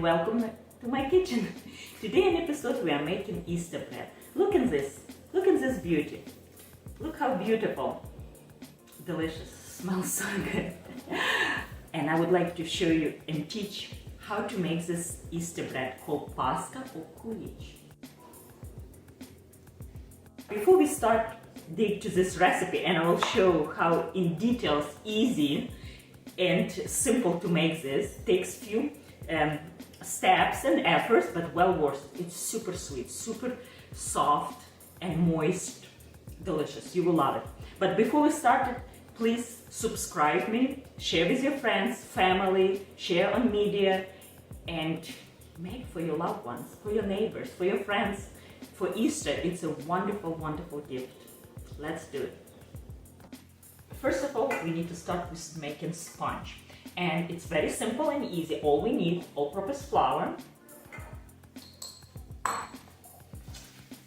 and welcome to my kitchen. Today in episode we are making Easter bread. Look at this beauty. Look how beautiful, delicious, smells so good. And I would like to show you and teach how to make this Easter bread called Paska or Kulich. Before we start dig to this recipe, and I will show how in details easy and simple to make this, takes few steps and efforts, but well worth it. It's super sweet, super soft and moist, delicious. You will love it. But before we start, please subscribe me, share with your friends, family, share on media, and make for your loved ones, for your neighbors, for your friends. For Easter, it's a wonderful, wonderful gift. Let's do it. First of all, we need to start with making sponge. And it's very simple and easy. All we need, all-purpose flour,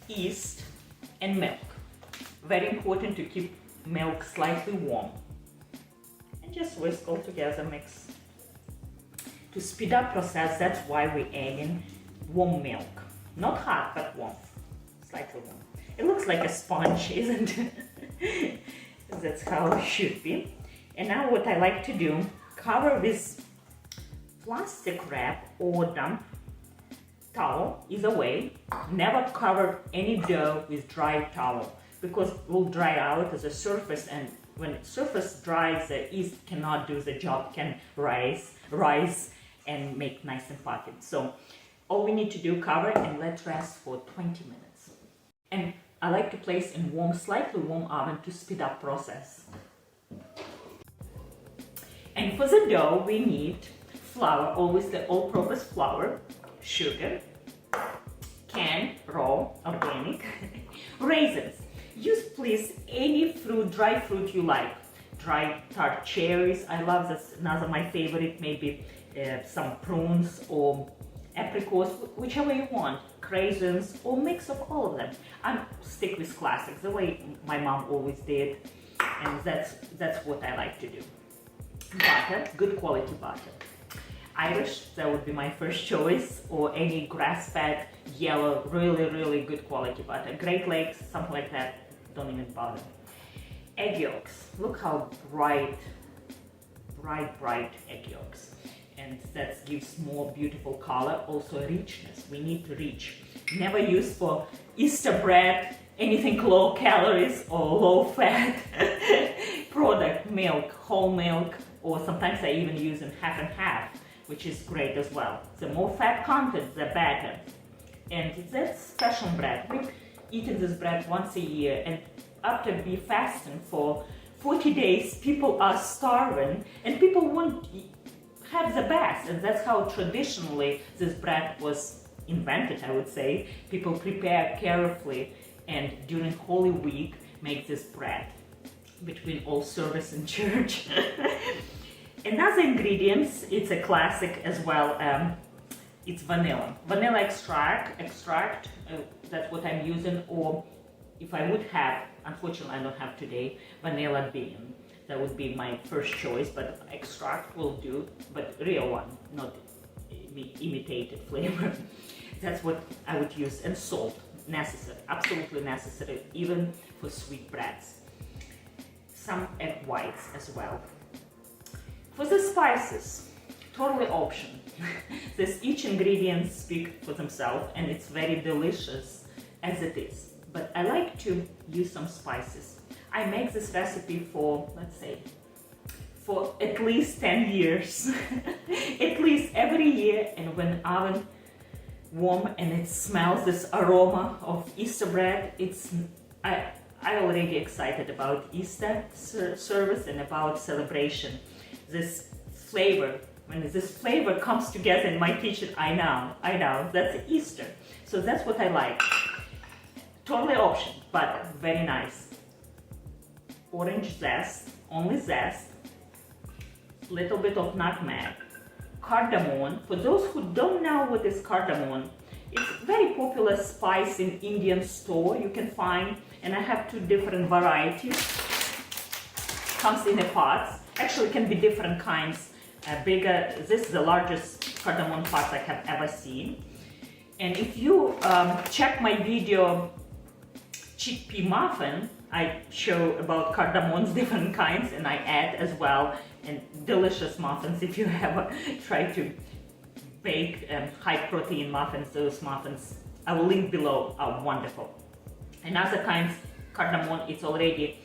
yeast, and milk. Very important to keep milk slightly warm. And just whisk all together, mix. To speed up process, that's why we're adding warm milk. Not hot, but warm. Slightly warm. It looks like a sponge, isn't it? That's how it should be. And now what I like to do, cover with plastic wrap or damp towel, either way. Never cover any dough with dry towel because it will dry out as a surface, and when the surface dries, the yeast cannot do the job, can rise and make nice and puffy. So all we need to do, cover and let rest for 20 minutes. And I like to place in warm, slightly warm oven to speed up process. And for the dough, we need flour, always the all-purpose flour, sugar, canned, raw, organic, raisins. Use please any fruit, dry fruit you like. Dry tart cherries, I love this. Another my favorite, maybe some prunes or apricots, whichever you want, craisins, or mix of all of them. I stick with classics, the way my mom always did, and that's what I like to do. Butter, good quality butter. Irish, that would be my first choice, or any grass-fed, yellow, really good quality butter. Great Lakes, something like that, don't even bother. Egg yolks, look how bright egg yolks. And that gives more beautiful color, also richness. We need to reach. Never use for Easter bread anything low calories or low fat product, milk, whole milk, or sometimes I even use in half and half, which is great as well. The more fat content, the better. And that's special bread. We're eating this bread once a year, and after be fasting for 40 days, people are starving, and people want have the best, and that's how traditionally this bread was invented, I would say. People prepare carefully and during Holy Week make this bread between all service in church. Another ingredients, it's a classic as well, it's vanilla. Vanilla extract, that's what I'm using, or if I would have, unfortunately I don't have today, vanilla bean. That would be my first choice, but extract will do, but real one, not imitated flavor. That's what I would use. And salt, necessary, absolutely necessary, even for sweet breads. Some egg whites as well. For the spices, totally option. Each ingredient speak for themselves, and it's very delicious as it is. But I like to use some spices. I make this recipe for, let's say, for at least 10 years. At least every year, and when oven warm and it smells this aroma of Easter bread, I already excited about Easter service and about celebration. This flavor, when this flavor comes together in my kitchen, I know, that's Easter. So that's what I like. Totally option, but very nice. Orange zest, only zest, little bit of nutmeg, cardamom. For those who don't know what is cardamom, it's very popular spice in Indian store you can find, and I have two different varieties. Comes in a pot. Actually, can be different kinds. Bigger. This is the largest cardamom pots I have ever seen. And if you check my video chickpea muffin, I show about cardamoms, different kinds, and I add as well, and delicious muffins. If you ever try to bake high protein muffins, those muffins I will link below are wonderful. And other kinds, cardamom, it's already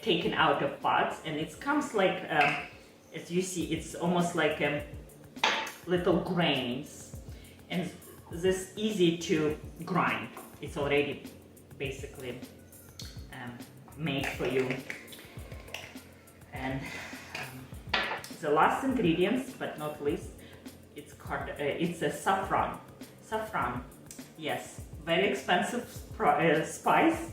taken out of pots, and it comes like, as you see, it's almost like little grains, and this easy to grind. It's already basically made for you. And the last ingredients, but not least, it's a saffron. Saffron, yes, very expensive spice.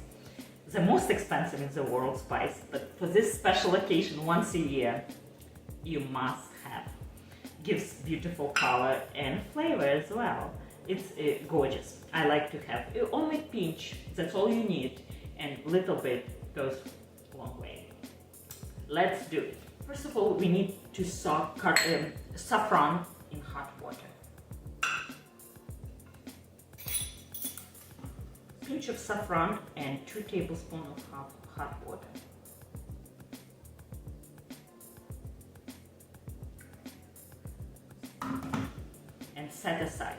The most expensive in the world spice, but for this special occasion, once a year, you must have. Gives beautiful color and flavor as well. It's gorgeous. I like to have only pinch. That's all you need, and little bit goes a long way. Let's do it. First of all, we need to soak saffron in hot water. Pinch of saffron and 2 tablespoons of hot water. And set aside.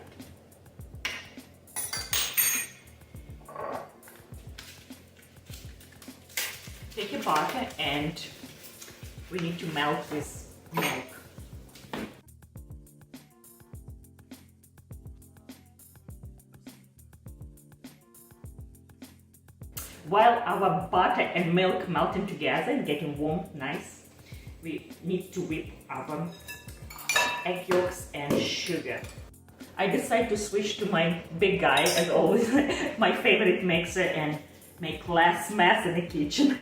Take a butter and we need to melt this milk. While our butter and milk melting together and getting warm, nice, we need to whip our egg yolks and sugar. I decided to switch to my big guy, as always, my favorite mixer, and make less mess in the kitchen.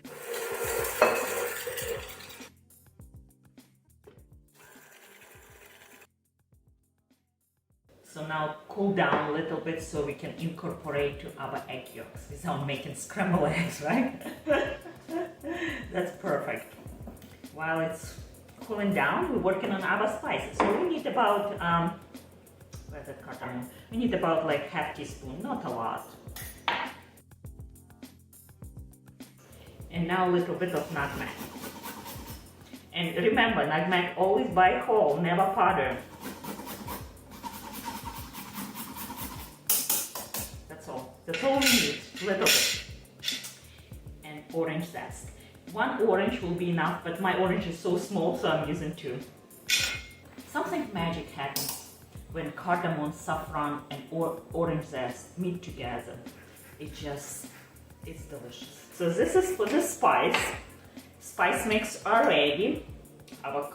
So now cool down a little bit so we can incorporate to our egg yolks without making scrambled eggs, right? That's perfect. While it's cooling down, we're working on our spices. So we need about, where's that cardamom? We need about like half teaspoon, not a lot. And now a little bit of nutmeg. And remember, nutmeg always buy whole, never powder. That's all we need, a little bit. And orange zest. 1 orange will be enough, but my orange is so small, so I'm using 2. Something magic happens when cardamom, saffron, and orange zest meet together. It's delicious. So this is for the spice. Spice mix are ready. Our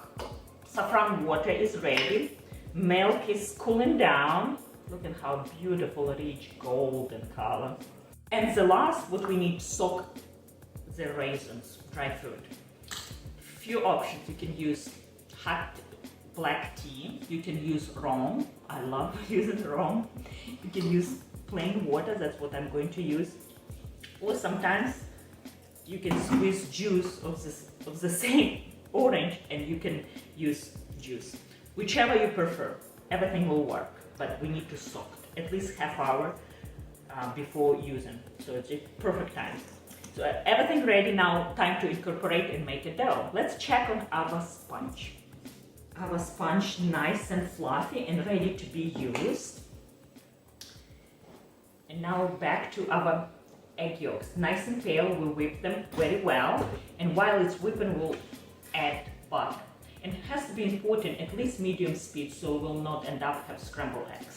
saffron water is ready. Milk is cooling down. Look at how beautiful, rich, golden color. And the last, what we need to soak the raisins, dry fruit. Few options. You can use hot black tea. You can use rum. I love using rum. You can use plain water. That's what I'm going to use. Or sometimes you can squeeze juice of the same orange, and you can use juice. Whichever you prefer. Everything will work. But we need to soak at least half hour before using. So it's a perfect time. So everything ready now, time to incorporate and make a dough. Let's check on our sponge. Our sponge nice and fluffy and ready to be used. And now back to our egg yolks. Nice and pale, we'll whip them very well. And while it's whipping, we'll add butter. And it has to be important, at least medium speed, so we'll not end up have scrambled eggs.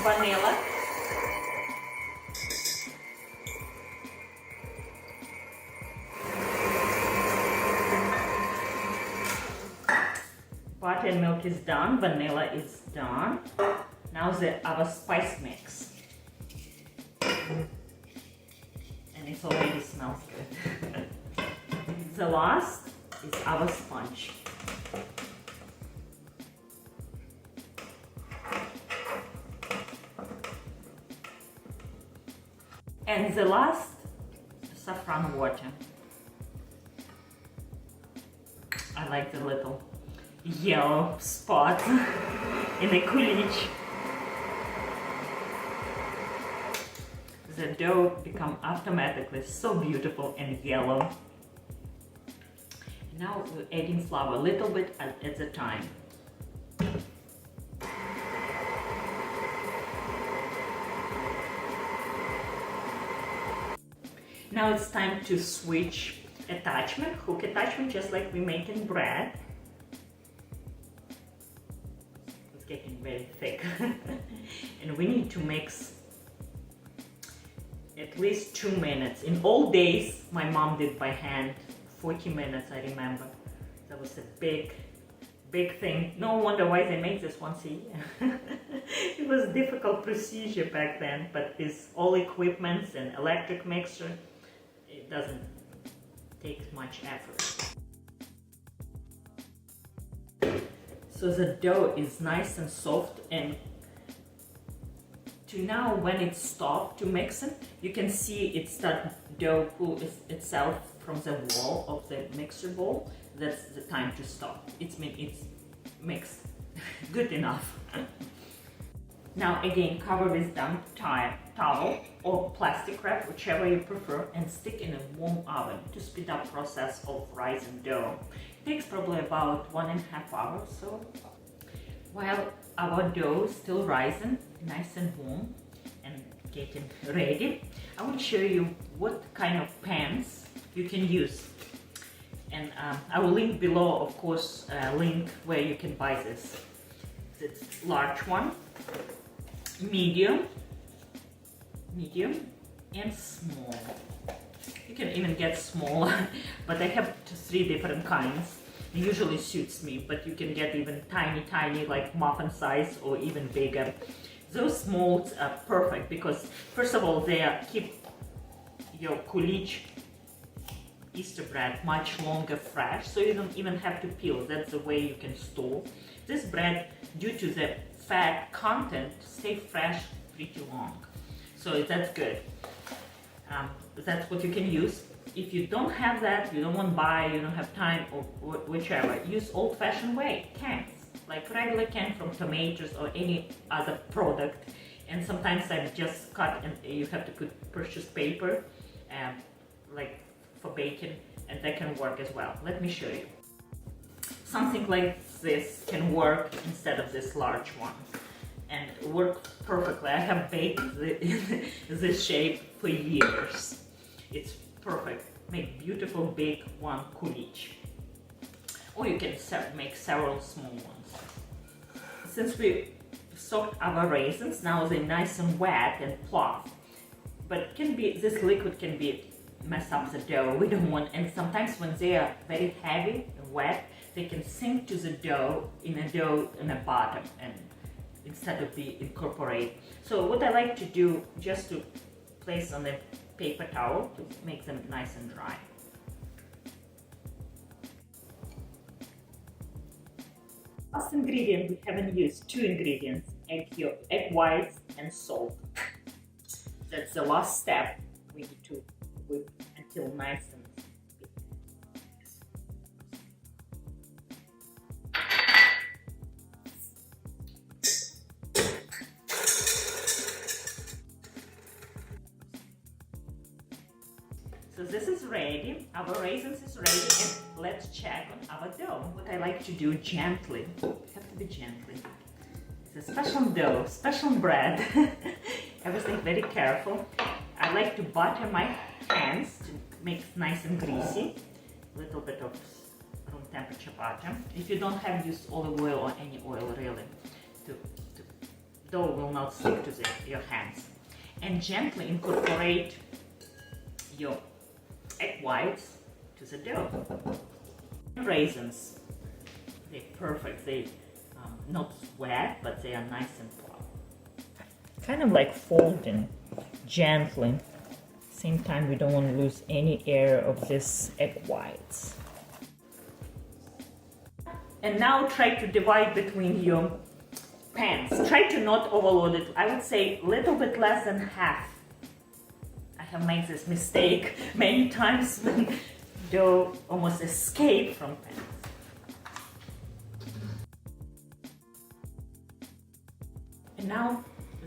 Vanilla. Butter and milk is done, vanilla is done. Now our spice mix. It already smells good. The last is our sponge. And the last, saffron water. I like the little yellow spot in the Kulich. The dough become automatically so beautiful and yellow. Now we're adding flour a little bit at a time. Now it's time to switch attachment, hook attachment, just like we make in bread. It's getting very thick. And we need to mix at least 2 minutes. In old days, my mom did by hand, 40 minutes, I remember. That was a big thing. No wonder why they make this once a year. It was a difficult procedure back then, but with all equipments and electric mixer, it doesn't take much effort. So the dough is nice and soft, and to now when it stopped to mixing, you can see it start dough pull itself from the wall of the mixer bowl. That's the time to stop. It's mixed good enough. Now again, cover with damp towel or plastic wrap, whichever you prefer, and stick in a warm oven to speed up process of rising dough. It takes probably about 1.5 hours. So while our dough is still rising, nice and warm and getting ready, I will show you what kind of pans you can use. And I will link below, of course, a link where you can buy this. It's large one, medium, and small. You can even get smaller, but I have 3 different kinds. It usually suits me, but you can get even tiny, like muffin size, or even bigger. Those molds are perfect because, first of all, they keep your Kulich Easter bread much longer fresh, so you don't even have to peel. That's the way you can store. This bread, due to the fat content, stay fresh pretty long. So that's good. That's what you can use. If you don't have that, you don't want to buy, you don't have time, or whichever, use old-fashioned way, cans, like regular can from tomatoes or any other product. And sometimes I just cut, and you have to purchase paper, like for baking, and that can work as well. Let me show you. Something like this can work instead of this large one, and work perfectly. I have baked this shape for years. It's perfect. Make beautiful big one Kulich. Or you can make several small ones. Since we soaked our raisins, now they're nice and wet and plump. But this liquid can mess up the dough. We don't want, and sometimes when they are very heavy and wet, they can sink to the dough in the bottom, and instead of be incorporate. So what I like to do, just to place on the paper towel to make them nice and dry. Last ingredient we haven't used, 2 ingredients, egg whites and salt. That's the last step. We need to whip until nice and so this is ready, our raisins is ready, and let's check on our dough. What I like to do gently, have to be gently. It's a special dough, special bread. Everything very careful. I like to butter my hands to make it nice and greasy. A little bit of room temperature butter. If you don't have, use olive oil or any oil really. Dough will not stick to your hands. And gently incorporate your egg whites to the dough. Raisins, they're perfect. They not wet, but they are nice and plump. Kind of like folding gently. Same time, we don't want to lose any air of this egg whites. And now try to divide between your pans. Try to not overload it. I would say a little bit less than half. I have made this mistake many times when dough almost escaped from pans. now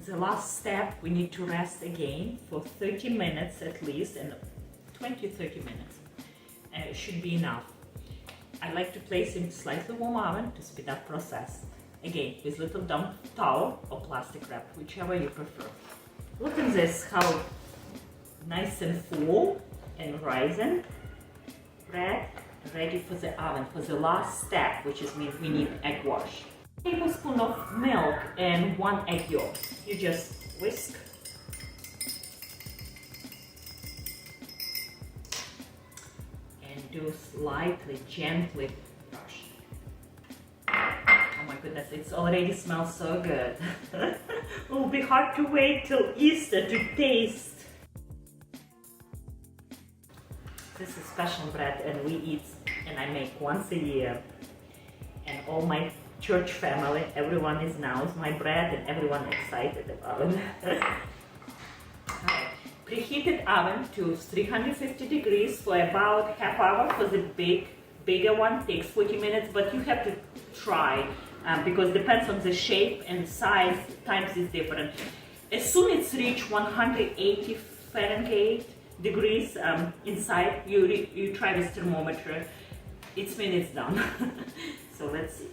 the last step, we need to rest again for 30 minutes at least, and 20-30 minutes should be enough. I like to place in slightly warm oven to speed up process. Again, with little damp towel or plastic wrap, whichever you prefer. Look at this, how nice and full and rising. Bread ready for the oven for the last step, which is means we need egg wash. A tablespoon of milk and 1 egg yolk. You just whisk. And do slightly, gently brush. Oh my goodness, it's already smells so good. It will be hard to wait till Easter to taste. This is special bread, and we eat, and I make once a year. And all my church family, everyone knows my bread, and everyone excited about it. Preheated oven to 350 degrees for about half hour. For the bigger one takes 40 minutes, but you have to try because it depends on the shape and size. Times is different. As soon as it's reached 180 Fahrenheit degrees inside, you try this thermometer. It's minutes done. So let's see.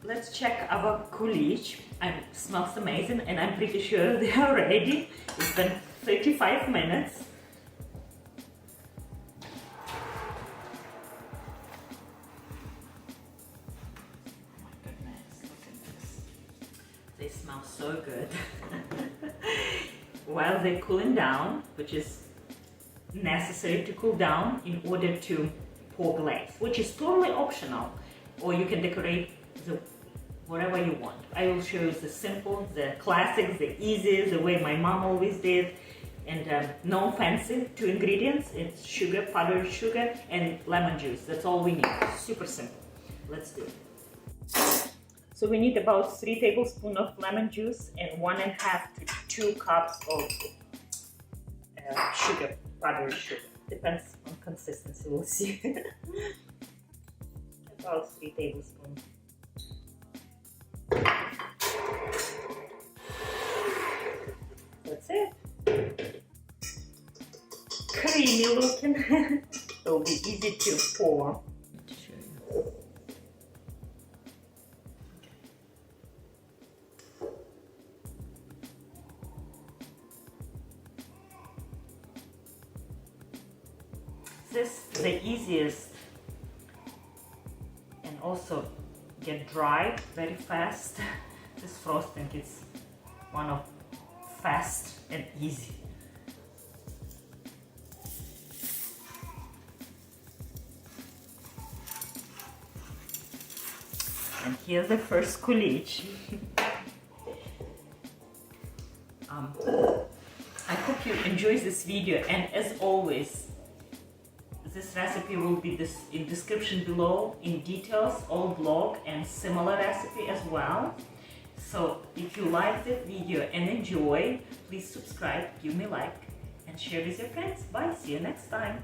Let's check our Kulich. It smells amazing, and I'm pretty sure they are ready. It's been 35 minutes. Oh my goodness, look at this. They smell so good. While they're cooling down, which is necessary to cool down in order to pour glaze, which is totally optional, or you can decorate whatever you want. I will show you the simple, the classics, the easy, the way my mom always did, and no fancy. 2 ingredients, it's sugar, powdered sugar, and lemon juice. That's all we need. Super simple. Let's do it. So we need about 3 tablespoons of lemon juice and 1.5 to 2 cups of sugar, powdered sugar. Depends on consistency, we'll see. About 3 tablespoons. That's it. Creamy looking. It'll be easy to pour. This is the easiest, and also get dry very fast. This frosting is one of fast and easy. And here's the first Kulich. I hope you enjoy this video, and as always, this recipe will be in description below in details, all blog and similar recipe as well. So if you like the video and enjoy, please subscribe, give me a like, and share with your friends. Bye, see you next time.